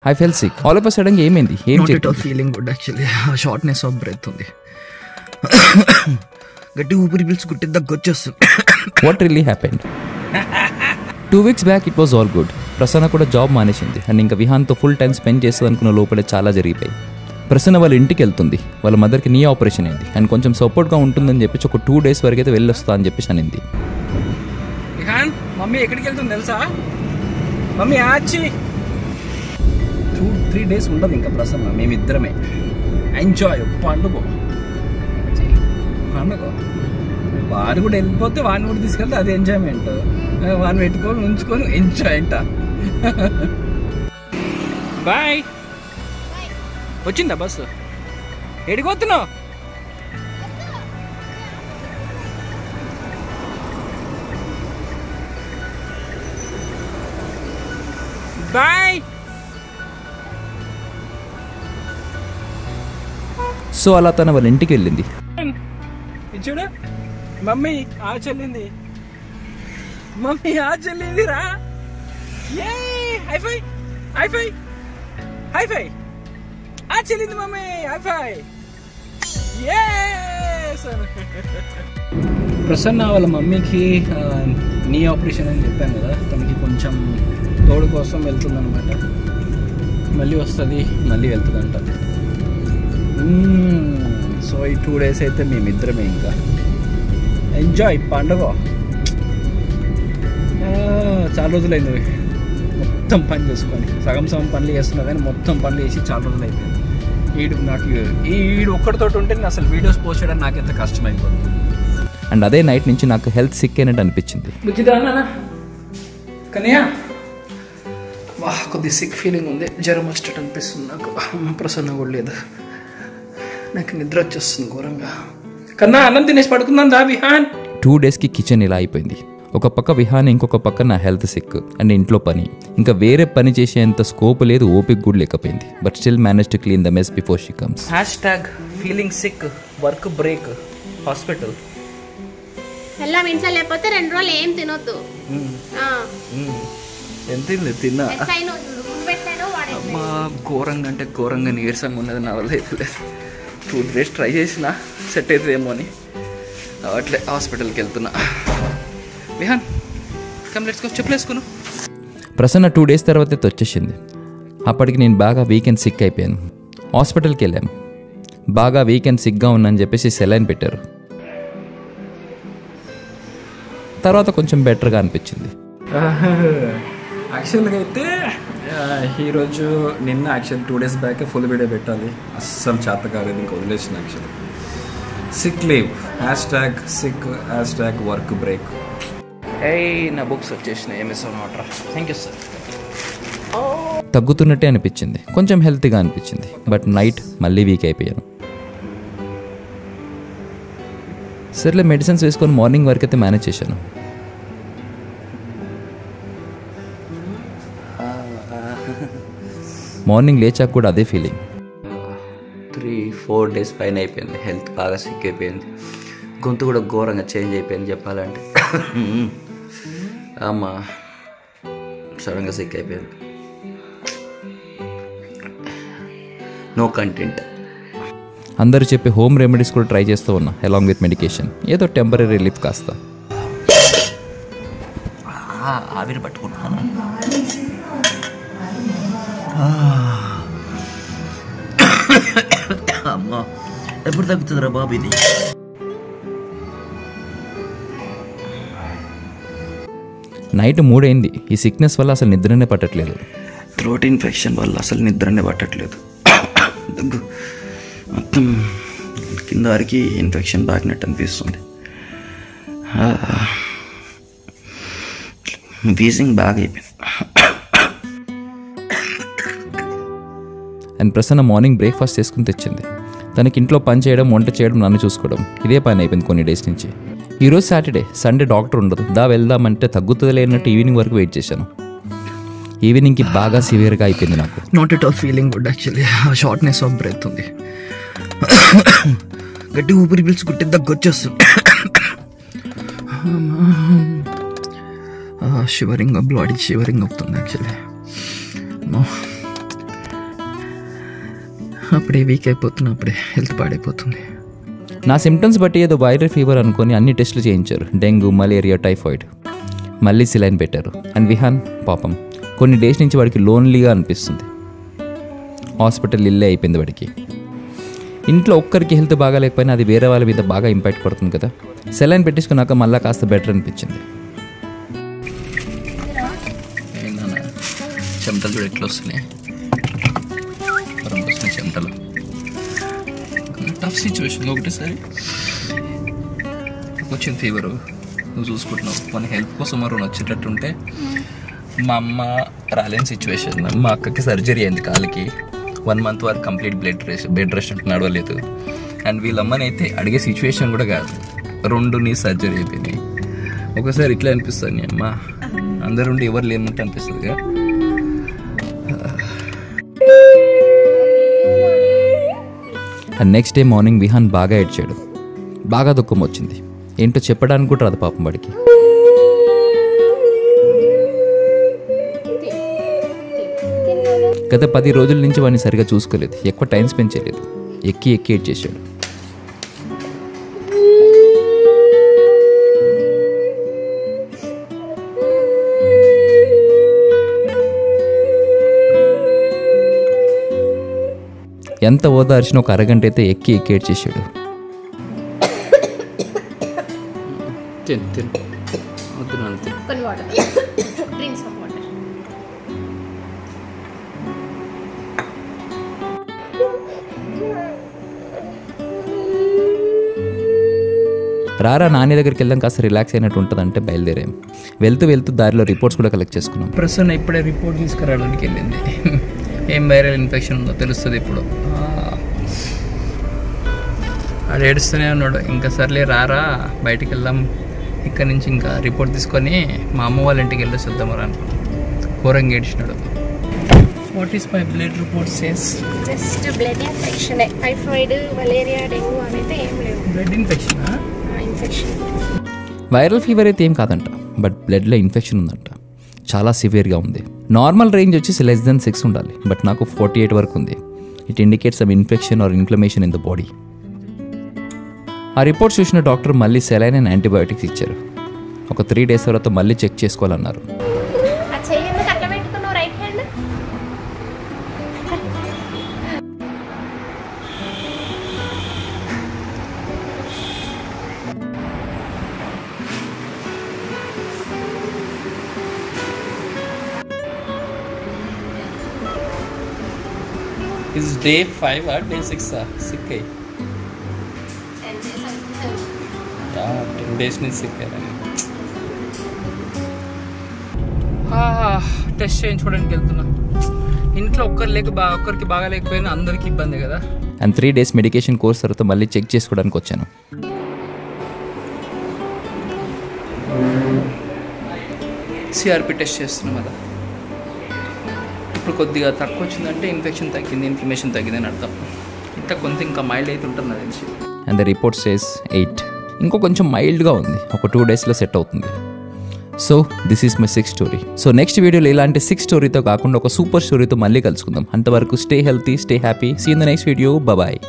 I fell sick. All of a sudden ఏమైంది? ఏం చెప్పారు? Feeling good actually. Shortness of breath ఉంది. గట్టి ఊపిరి పీల్చి గుట్టి దగ్గొచ్చేస్తుంది. What really happened? 2 weeks back it was all good. Prasanna కూడా జాబ్ మానేసింది అండ్ ఇంకా విహాన్తో ఫుల్ టైం స్పెండ్ చేస్తుంది అనుకున్న లోపలే చాలా జరిగిపోయి. ప్రసన్న వాళ్ళ ఇంటికి వెళ్తుంది. వాళ్ళ మదర్కి నీ ఆపరేషన్ అయింది అండ్ కొంచెం సపోర్ట్గా ఉంటుందని చెప్పేసి ఒక 2 days వరకు అయితే వెళ్ళొస్తా అని చెప్పేసి అనింది. విహాన్ మమ్మీ ఎక్కడికి వెళ్తుంది తెలుసా? మమ్మీ ఆచి 2-3 days ఉండదు ఇంకా ప్రసన్న. మేమిద్దరమే ఎంజాయ్ పండుగ. వాడు కూడా వెళ్ళిపోతే వాడిని కూడా తీసుకెళ్తే అది ఎంజాయ్మెంట్. వాడిని పెట్టుకొని ఉంచుకొని ఎంజాయ్ అంట. బాయ్. వచ్చిందా బస్సు? ఎడిపోతున్నావు? బాయ్. సో అలా తన వాళ్ళ ఇంటికి వెళ్ళింది. చూడు మమ్మీ ఆ చెల్లింది. మమ్మీ ఆ చెల్లింది రా. హైఫై హైఫై హైఫై ఆ చెల్లింది మమ్మీ. హైఫై. ప్రసన్న వాళ్ళ మమ్మీకి నీ ఆపరేషన్ అని చెప్పాను కదా, తనకి కొంచెం తోడు కోసం వెళ్తుంది అనమాట. మళ్ళీ వస్తుంది, మళ్ళీ వెళ్తుందంట. సో ఈ 2 days అయితే మేమిద్దరమే ఇంకా ఎంజాయ్ పండుగ. చాలా రోజులైంది మొత్తం పని చేసుకొని. సగం పనులు చేస్తున్నా కానీ మొత్తం పనులు చేసి చాలా రోజులు అయిపోయింది. ఈడు ఒక్కడితోటి ఉంటే నేను అసలు వీడియోస్ పోస్ట్ చేయడానికి నాకు ఎంత కష్టమైపోతుంది. అండ్ అదే నైట్ నుంచి నాకు హెల్త్ సిక్ అయినట్టు అనిపించింది. కన్యా కొద్ది సిక్ ఫీలింగ్ ఉంది. జ్వరం వచ్చేటట్టు అనిపిస్తుంది నాకు. ప్రసన్న కూడా లేదు. నాకు నిద్ర వచ్చేస్తుంది ఘోరంగా. కన్నా అన్నం తినేసి పడుకుందాం దా విహాన్. 2 daysకి కిచెన్ ఇలా అయిపోయింది. ఒక పక్క విహాన్, ఇంకొక పక్క నా హెల్త్ సిక్ అండ్ ఇంట్లో పని. ఇంకా వేరే పని చేసేంత స్కోప్ లేదు, ఓపిక కూడా లేకపోయింది. But still manage to clean the mess before she comes. Feeling sick, work break, hospital. ఎల్లం ఇంట్లో లేకపోతే 2 రోజులు ఏం తినొద్దు. ఎంత తిన్నా అమ్మా ఘోరంగా అంటే ఘోరంగా నీరసంగా ఉన్నది. నా వల్ల అయితే లేదు. 2 days ట్రై చేసిన సెట్ అవుతుందేమో అని అట్లే హాస్పిటల్కి వెళ్తున్నా. Vihaan come let's go. చెప్పులేసుకును. ప్రసన్న 2 days తర్వాత అయితే వచ్చేసింది. అప్పటికి నేను బాగా వీకెండ్ సిక్ అయిపోయాను. హాస్పిటల్కి వెళ్ళాము. బాగా వీకెండ్ సిక్గా ఉన్నాను చెప్పేసి సెలైన్ పెట్టారు. తర్వాత కొంచెం బెటర్గా అనిపించింది. యాక్చువల్గా అయితే ఈరోజు actual 2 days back full video పెట్టాలి. అస్సలు చేత కాలేదు, ఇంకా వదిలేసిన. Actually sick leave, #sick, #work break. నా బుక్స్ వచ్చేసినాయి. ఎంఎస్ఓ వాటర్. Thank you sir. తగ్గుతున్నట్టే అనిపించింది, కొంచెం హెల్తీగా అనిపించింది. బట్ నైట్ మళ్ళీ వీక్ అయిపోయాను. సర్లే మెడిసిన్స్ వేసుకొని మార్నింగ్ వరకు అయితే మేనేజ్ చేశాను. మార్నింగ్ లేచాక కూడా అదే ఫీలింగ్. 3-4 days పైన అయిపోయింది. హెల్త్ బాగా సిక్ అయిపోయింది. గొంతు కూడా ఘోరంగా చేంజ్ అయిపోయింది చెప్పాలంటే. అమ్మా సడన్గా సిక్ అయిపోయింది. No content. అందరూ చెప్పే హోమ్ రెమెడీస్ కూడా ట్రై చేస్తూ ఉన్నా అలాంగ్ విత్ మెడికేషన్. ఏదో టెంపరీ రిలీఫ్ కాస్త. ఆవిరి పట్టుకున్నాను. అమ్మా ఎప్పుడు తగ్గుతుందిరా బాబు ఇది? నైట్ 3 అయింది. ఈ సిక్నెస్ వల్ల అసలు నిద్రనే పట్టట్లేదు. థ్రోట్ ఇన్ఫెక్షన్ వల్ల అసలు నిద్రనే పట్టట్లేదు. దగ్గు మొత్తం కింద వరకు ఇన్ఫెక్షన్ బాగినట్టు అనిపిస్తుంది. వీజింగ్ బాగా అయిపోయింది. అండ్ ప్రసన్న మార్నింగ్ బ్రేక్ఫాస్ట్ చేసుకుని తెచ్చింది. తనకి ఇంట్లో పని చేయడం, వంట చేయడం, నన్ను చూసుకోవడం ఇదే పని అయిపోయింది కొన్ని డేస్ నుంచి. ఈరోజు సాటర్డే, సండే డాక్టర్ ఉండదు. వెళ్దామంటే తగ్గుతుంది లేనట్టు ఈవినింగ్ వరకు వెయిట్ చేశాను. ఈవినింగ్కి బాగా సివియర్గా అయిపోయింది నాకు. Not at all feeling good actually. Shortness of breath ఉంది. గట్టి ఊపిరి పీల్చి గుట్టి దగ్గొచ్చేస్తుంది. షివరింగ్, బాడీ షివరింగ్ అవుతుంది యాక్చువల్లీ. అప్పుడే వీక్ అయిపోతున్నా, అప్పుడే హెల్త్ పాడైపోతుంది. నా సిమ్టమ్స్ బట్టి ఏదో వైరల్ ఫీవర్ అనుకొని అన్ని టెస్టులు చేయించారు. Dengue, malaria, typhoid. మళ్ళీ సిలైన్ పెట్టారు. అండ్ విహాన్ పాపం కొన్ని డేస్ నుంచి వాడికి లోన్లీగా అనిపిస్తుంది. హాస్పిటల్ ఇల్లే అయిపోయింది వాడికి. ఇంట్లో ఒక్కరికి హెల్త్ బాగాలేకపోయినా అది వేరే వాళ్ళ మీద బాగా ఇంపాక్ట్ పడుతుంది కదా. సెలైన్ పెట్టించుకున్నాక మళ్ళీ కాస్త బెటర్ అనిపించింది. చెమటలు కూడా ఎట్లా వస్తున్నాయి, చెమటలు. Tough situation. ఒకటేసారి వచ్చింది ఫీవరు, నువ్వు చూసుకుంటున్నావు. మన హెల్ప్ కోసం మరో వచ్చేటట్టుంటే మా అమ్మ రాలేని సిచ్యువేషన్. మా అక్కకి సర్జరీ అయింది కాలికి. 1 month వరకు కంప్లీట్ బెడ్ రెస్ట్ అంటే నడవలేదు. అండ్ వీళ్ళమ్మని అయితే అడిగే సిచ్యువేషన్ కూడా కాదు. 2 నీ సర్జరీ అయిపోయినాయి. ఒకసారి ఇట్లా అనిపిస్తుంది, నీ అమ్మ అందరుండి ఎవరు లేనట్టు అనిపిస్తుంది. And next day morning Vihaan బాగా ఏడ్చాడు. బాగా దుఃఖం వచ్చింది. ఏంటో చెప్పడానికి కూడా రాదు పాపం వాడికి. గత 10 రోజుల నుంచి వాడిని సరిగా చూసుకోలేదు, ఎక్కువ టైం స్పెండ్ చేయలేదు. ఎక్కి ఏడ్చేసాడు. ఎంత ఓదార్చినా ఒక అరగంట అయితే ఎక్కి ఏడ్చేసాడు. రారా నాని దగ్గరికి వెళ్దాం, కాస్త రిలాక్స్ అయినట్టు ఉంటుందంటే బయలుదేరాం. వెళ్తూ దారిలో రిపోర్ట్స్ కూడా కలెక్ట్ చేసుకున్నాం. ప్రస్తుతం ఇప్పుడే రిపోర్ట్ తీసుకురావడానికి వెళ్ళింది. ఏం వైరల్ ఇన్ఫెక్షన్ ఉందో తెలుస్తుంది ఇప్పుడు. అది ఏడుస్తూనే ఉన్నాడు. ఇంకా సర్లే రారా బయటికి వెళ్దాం, ఇక్కడ నుంచి ఇంకా రిపోర్ట్ తీసుకొని మా అమ్మ వాళ్ళ ఇంటికి వెళ్ళి చూద్దామని అనుకున్నాం. ఘోరంగా ఏడ్చినాడు. What is my blood report says? Just blood infection, typhoid, malaria, dengue అనేది ఏం లేవు. Blood infection? Infection. Viral fever అయితే ఏం కాదంట, బట్ బ్లడ్లో ఇన్ఫెక్షన్ ఉందంట. చాలా సివియర్గా ఉంది. నార్మల్ రేంజ్ వచ్చేసి less than 6 ఉండాలి, బట్ నాకు 48 వరకు ఉంది. It indicates some infection or inflammation in the body. ఆ రిపోర్ట్స్ చూసిన డాక్టర్ మళ్ళీ సెలైన్ అండ్ యాంటీబయాటిక్స్ ఇచ్చారు. ఒక 3 days తర్వాత మళ్ళీ check చేసుకోవాలన్నారు. Is day 5 or day 6 sick hai? 10 days నుంచి sick అయ్యాను. టెస్ట్ చేయించుకోవడానికి వెళ్తున్నా. ఇంట్లో ఒక్కరికి బాగా లేకపోయినా అందరికీ ఇబ్బంది కదా. అండ్ 3 days మెడికేషన్ కోర్స్ తర్వాత మళ్ళీ చెక్ చేసుకోవడానికి వచ్చాను. సిఆర్పి టెస్ట్ చేస్తున్నాం కదా. ఇప్పుడు కొద్దిగా తక్కువ వచ్చిందంటే ఇన్ఫెక్షన్ తగ్గింది, ఇన్ఫ్లమేషన్ తగ్గిందని అర్థం. కొంత ఇంకా మైల్డ్ అయితే ఉంటుంది నాకు తెలిసి. And the report says 8. ఇంకో కొంచెం మైల్డ్గా ఉంది, ఒక 2 daysలో సెట్ అవుతుంది. So this is my 6th story. So next వీడియోలో ఇలాంటి 6 స్టోరీతో కాకుండా ఒక సూపర్ స్టోరీతో మళ్ళీ కలుసుకుందాం. అంతవరకు stay healthy, stay happy. See in the next video. Bye.